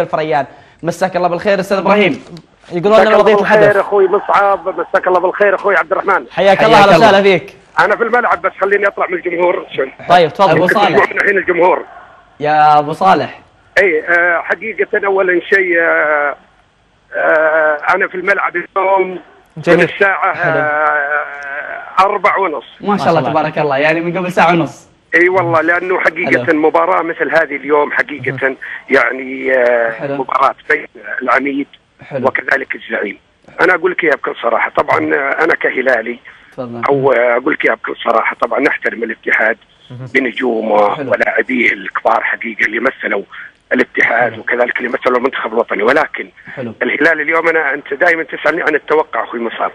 الفريان. مساك الله بالخير استاذ ابراهيم. يقولون لنا مساك الله وضيف بالخير الحدث. اخوي مصعب، مساك الله بالخير اخوي عبد الرحمن. حياك الله، اهلا وسهلا فيك. انا في الملعب بس خليني اطلع من الجمهور شوي. طيب تفضل ابو صالح. الحين الجمهور. يا ابو صالح. اي حقيقه اولا شيء انا في الملعب اليوم من الساعه 4:30. ما شاء الله تبارك الله، يعني من قبل ساعه ونص. اي والله، لانه حقيقه مباراه مثل هذه اليوم حقيقه يعني مباراه بين العميد وكذلك الزعيم. انا اقول لك اياها بكل صراحه، طبعا انا كهلالي او اقول لك اياها بكل صراحه، طبعا نحترم الاتحاد بنجومه ولاعبيه الكبار حقيقه اللي مثلوا الاتحاد وكذلك اللي مثلوا المنتخب الوطني، ولكن الهلال اليوم انت دائما تسالني عن التوقع اخوي مصعب.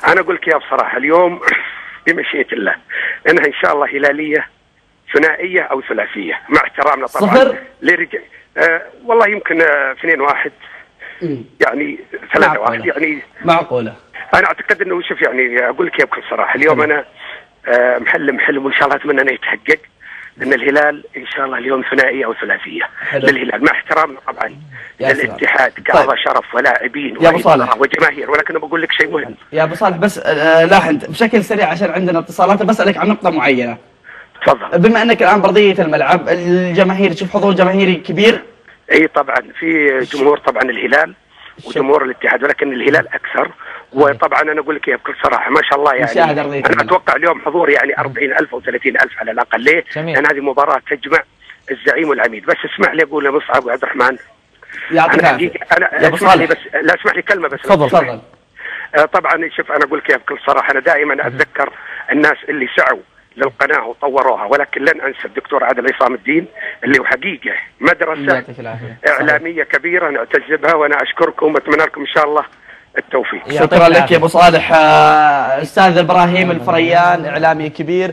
انا اقول لك اياها بصراحه اليوم بمشيئه الله انها ان شاء الله هلاليه ثنائيه او ثلاثيه، مع احترامنا طبعا صفر لرجال والله يمكن 2-1 يعني 3-1 يعني معقوله. انا اعتقد انه شوف يعني اقول لك يا بكل صراحه اليوم انا محلم وان شاء الله اتمنى انه يتحقق ان الهلال ان شاء الله اليوم ثنائيه او ثلاثيه للهلال، مع احترامنا طبعا للاتحاد كهذا شرف ولاعبين وجماهير، ولكن انا بقول لك شيء مهم يا ابو صالح. بس لاحظ بشكل سريع عشان عندنا اتصالات، بسالك عن نقطه معينه. تفضل. بما انك الان برضيه الملعب، الجماهير تشوف حضور جماهيري كبير؟ اي طبعا في جمهور طبعا الهلال وجمهور الاتحاد، ولكن الهلال اكثر. وطبعا انا اقول لك بكل صراحه ما شاء الله يعني انا اتوقع اليوم حضور يعني 40,000 او 30,000 على الاقل. ليه؟ لان هذه مباراه تجمع الزعيم والعميد. بس اسمح لي اقول لمصعب وعبد الرحمن، يعطيك العافيه. انا اسمح لي بس، لا اسمح لي كلمه بس. تفضل. طبعا شوف انا اقول لك بكل صراحه، انا دائما اتذكر الناس اللي سعوا للقناه وطوروها، ولكن لن انسى الدكتور عادل عصام الدين اللي هو حقيقه مدرسه اعلاميه كبيره نعتز بها، وانا اشكركم واتمنى لكم ان شاء الله التوفيق. شكرا لك يا ابو صالح. استاذ ابراهيم الفريان اعلامي كبير.